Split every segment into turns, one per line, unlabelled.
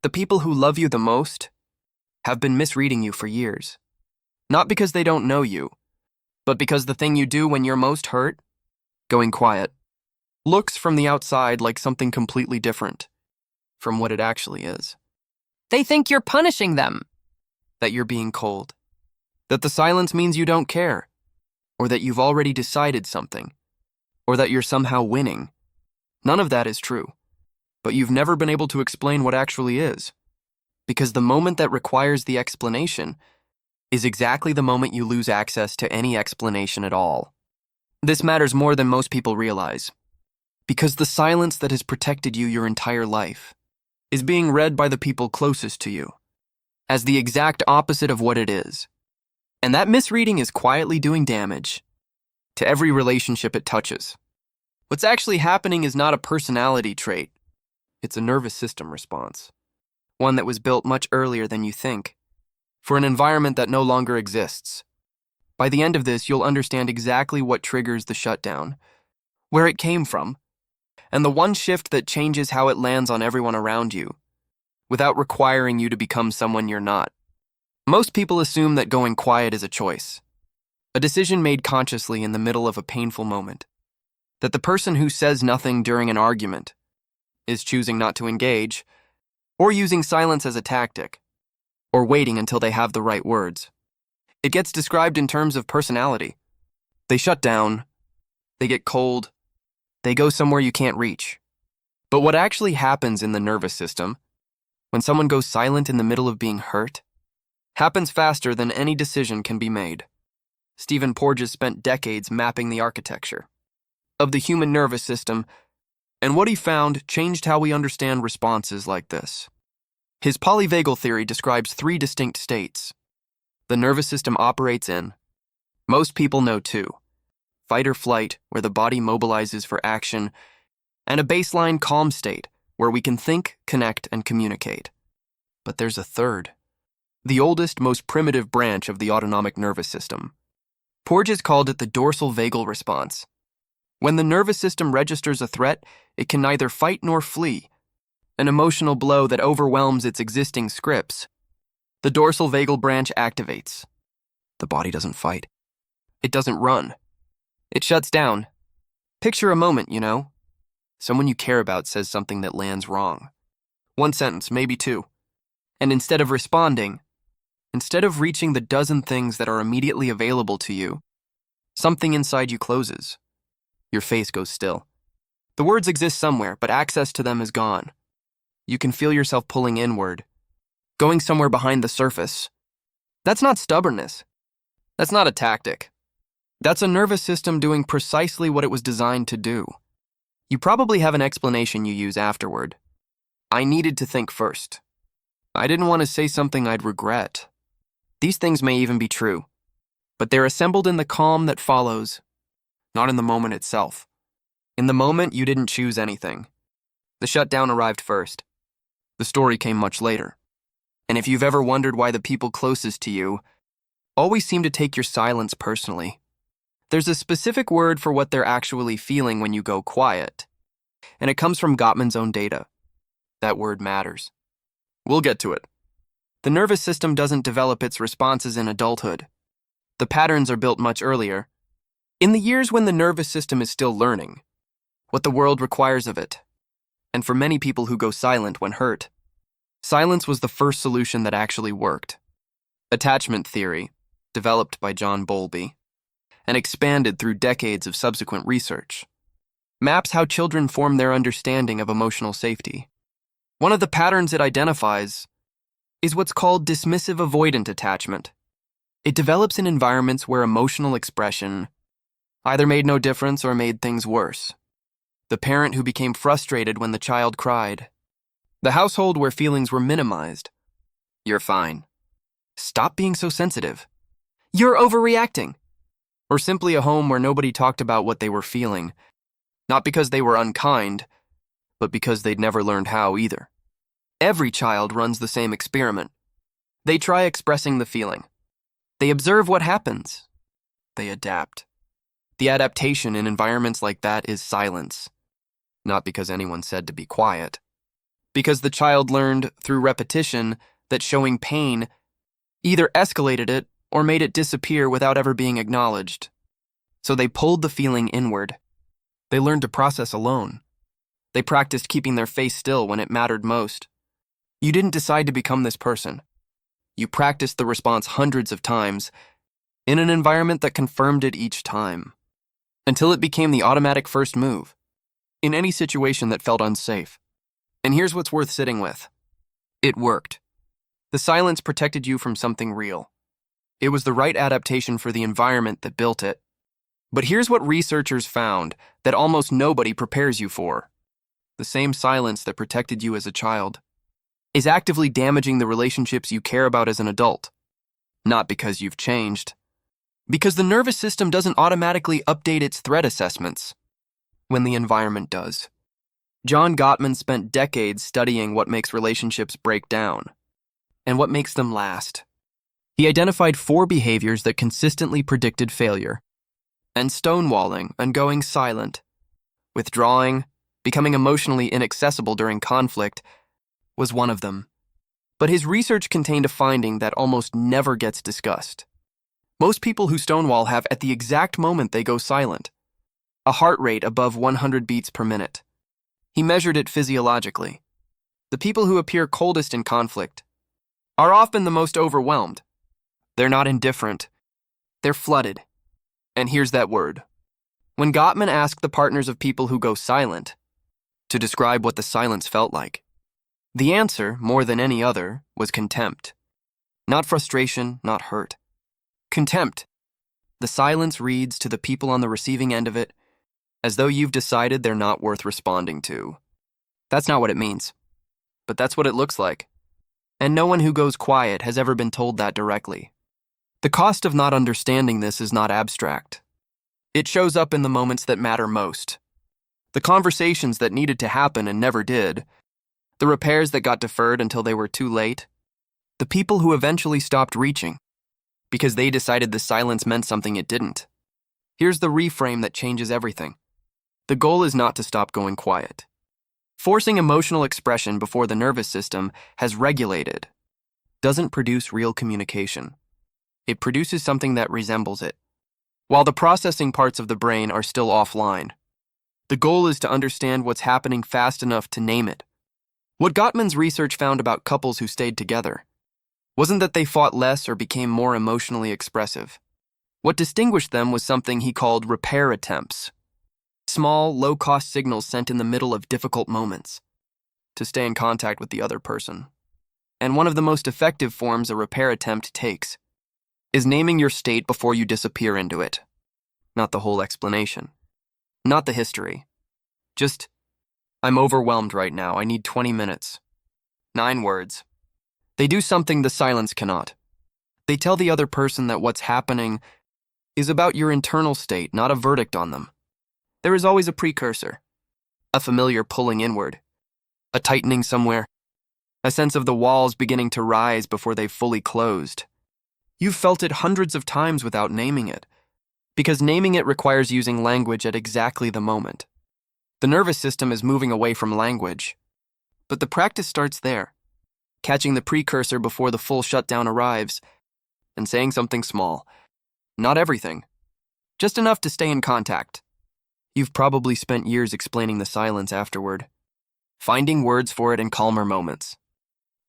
The people who love you the most have been misreading you for years. Not because they don't know you, but because the thing you do when you're most hurt, going quiet, looks from the outside like something completely different from what it actually is. They think you're punishing them, that you're being cold, that the silence means you don't care, or that you've already decided something, or that you're somehow winning. None of that is true, but you've never been able to explain what actually is, because the moment that requires the explanation is exactly the moment you lose access to any explanation at all. This matters more than most people realize, because the silence that has protected you your entire life is being read by the people closest to you as the exact opposite of what it is. And that misreading is quietly doing damage to every relationship it touches. What's actually happening is not a personality trait. It's a nervous system response, one that was built much earlier than you think, for an environment that no longer exists. By the end of this, you'll understand exactly what triggers the shutdown, where it came from, and the one shift that changes how it lands on everyone around you, without requiring you to become someone you're not. Most people assume that going quiet is a choice, a decision made consciously in the middle of a painful moment, that the person who says nothing during an argument is choosing not to engage, or using silence as a tactic, or waiting until they have the right words. It gets described in terms of personality. They shut down, they get cold, they go somewhere you can't reach. But what actually happens in the nervous system, when someone goes silent in the middle of being hurt, happens faster than any decision can be made. Stephen Porges spent decades mapping the architecture of the human nervous system, and what he found changed how we understand responses like this. His polyvagal theory describes 3 distinct states the nervous system operates in. Most people know 2. Fight or flight, where the body mobilizes for action, and a baseline calm state, where we can think, connect, and communicate. But there's a 3rd, the oldest, most primitive branch of the autonomic nervous system. Porges called it the dorsal vagal response. When the nervous system registers a threat, it can neither fight nor flee, an emotional blow that overwhelms its existing scripts. The dorsal vagal branch activates. The body doesn't fight. It doesn't run. It shuts down. Picture a moment, Someone you care about says something that lands wrong. 1 sentence, maybe 2. And instead of responding, instead of reaching the dozen things that are immediately available to you, something inside you closes. Your face goes still. The words exist somewhere, but access to them is gone. You can feel yourself pulling inward, going somewhere behind the surface. That's not stubbornness. That's not a tactic. That's a nervous system doing precisely what it was designed to do. You probably have an explanation you use afterward. I needed to think first. I didn't want to say something I'd regret. These things may even be true, but they're assembled in the calm that follows, not in the moment itself. In the moment, you didn't choose anything. The shutdown arrived first. The story came much later. And if you've ever wondered why the people closest to you always seem to take your silence personally, there's a specific word for what they're actually feeling when you go quiet, and it comes from Gottman's own data. That word matters. We'll get to it. The nervous system doesn't develop its responses in adulthood. The patterns are built much earlier, in the years when the nervous system is still learning what the world requires of it. And for many people who go silent when hurt, silence was the first solution that actually worked. Attachment theory, developed by John Bowlby, and expanded through decades of subsequent research, maps how children form their understanding of emotional safety. One of the patterns it identifies is what's called dismissive avoidant attachment. It develops in environments where emotional expression either made no difference or made things worse. The parent who became frustrated when the child cried. The household where feelings were minimized. You're fine. Stop being so sensitive. You're overreacting. Or simply a home where nobody talked about what they were feeling, not because they were unkind, but because they'd never learned how either. Every child runs the same experiment. They try expressing the feeling. They observe what happens. They adapt. The adaptation in environments like that is silence. Not because anyone said to be quiet, because the child learned through repetition that showing pain either escalated it or made it disappear without ever being acknowledged. So they pulled the feeling inward. They learned to process alone. They practiced keeping their face still when it mattered most. You didn't decide to become this person. You practiced the response hundreds of times in an environment that confirmed it each time, until it became the automatic first move in any situation that felt unsafe. And here's what's worth sitting with. It worked. The silence protected you from something real. It was the right adaptation for the environment that built it. But here's what researchers found that almost nobody prepares you for. The same silence that protected you as a child is actively damaging the relationships you care about as an adult. Not because you've changed. Because the nervous system doesn't automatically update its threat assessments when the environment does. John Gottman spent decades studying what makes relationships break down and what makes them last. He identified 4 behaviors that consistently predicted failure. And stonewalling and going silent, withdrawing, becoming emotionally inaccessible during conflict, was one of them. But his research contained a finding that almost never gets discussed. Most people who stonewall have, at the exact moment they go silent, a heart rate above 100 beats per minute. He measured it physiologically. The people who appear coldest in conflict are often the most overwhelmed. They're not indifferent. They're flooded. And here's that word. When Gottman asked the partners of people who go silent to describe what the silence felt like, the answer, more than any other, was contempt. Not frustration, not hurt. Contempt. The silence reads to the people on the receiving end of it as though you've decided they're not worth responding to. That's not what it means, but that's what it looks like. And no one who goes quiet has ever been told that directly. The cost of not understanding this is not abstract. It shows up in the moments that matter most. The conversations that needed to happen and never did. The repairs that got deferred until they were too late. The people who eventually stopped reaching because they decided the silence meant something it didn't. Here's the reframe that changes everything. The goal is not to stop going quiet. Forcing emotional expression before the nervous system has regulated doesn't produce real communication. It produces something that resembles it, while the processing parts of the brain are still offline. The goal is to understand what's happening fast enough to name it. What Gottman's research found about couples who stayed together wasn't that they fought less or became more emotionally expressive. What distinguished them was something he called repair attempts. Small, low-cost signals sent in the middle of difficult moments to stay in contact with the other person. And one of the most effective forms a repair attempt takes is naming your state before you disappear into it. Not the whole explanation. Not the history. Just, I'm overwhelmed right now. I need 20 minutes. 9 words. They do something the silence cannot. They tell the other person that what's happening is about your internal state, not a verdict on them. There is always a precursor, a familiar pulling inward, a tightening somewhere, a sense of the walls beginning to rise before they've fully closed. You've felt it hundreds of times without naming it, because naming it requires using language at exactly the moment. The nervous system is moving away from language, but the practice starts there, catching the precursor before the full shutdown arrives, and saying something small. Not everything, just enough to stay in contact. You've probably spent years explaining the silence afterward, finding words for it in calmer moments,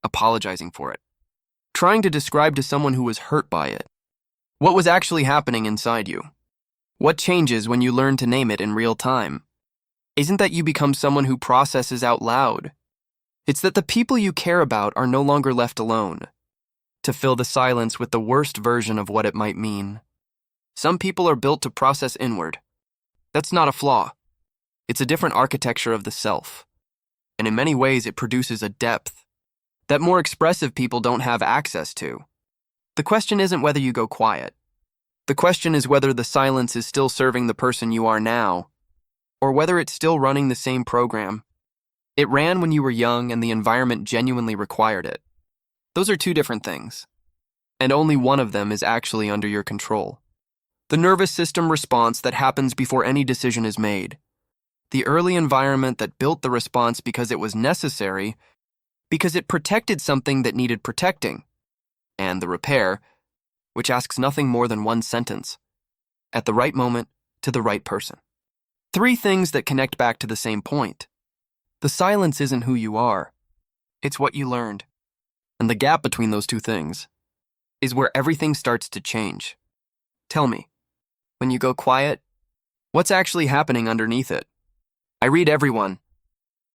apologizing for it, trying to describe to someone who was hurt by it what was actually happening inside you. What changes when you learn to name it in real time? Isn't that you become someone who processes out loud. It's that the people you care about are no longer left alone to fill the silence with the worst version of what it might mean. Some people are built to process inward. That's not a flaw. It's a different architecture of the self. And in many ways, it produces a depth that more expressive people don't have access to. The question isn't whether you go quiet. The question is whether the silence is still serving the person you are now, or whether it's still running the same program. It ran when you were young and the environment genuinely required it. Those are 2 different things, and only one of them is actually under your control. The nervous system response that happens before any decision is made. The early environment that built the response because it was necessary because it protected something that needed protecting, and the repair, which asks nothing more than one sentence, at the right moment, to the right person. 3 things that connect back to the same point. The silence isn't who you are, it's what you learned. And the gap between those 2 things is where everything starts to change. Tell me, when you go quiet, what's actually happening underneath it? I read everyone,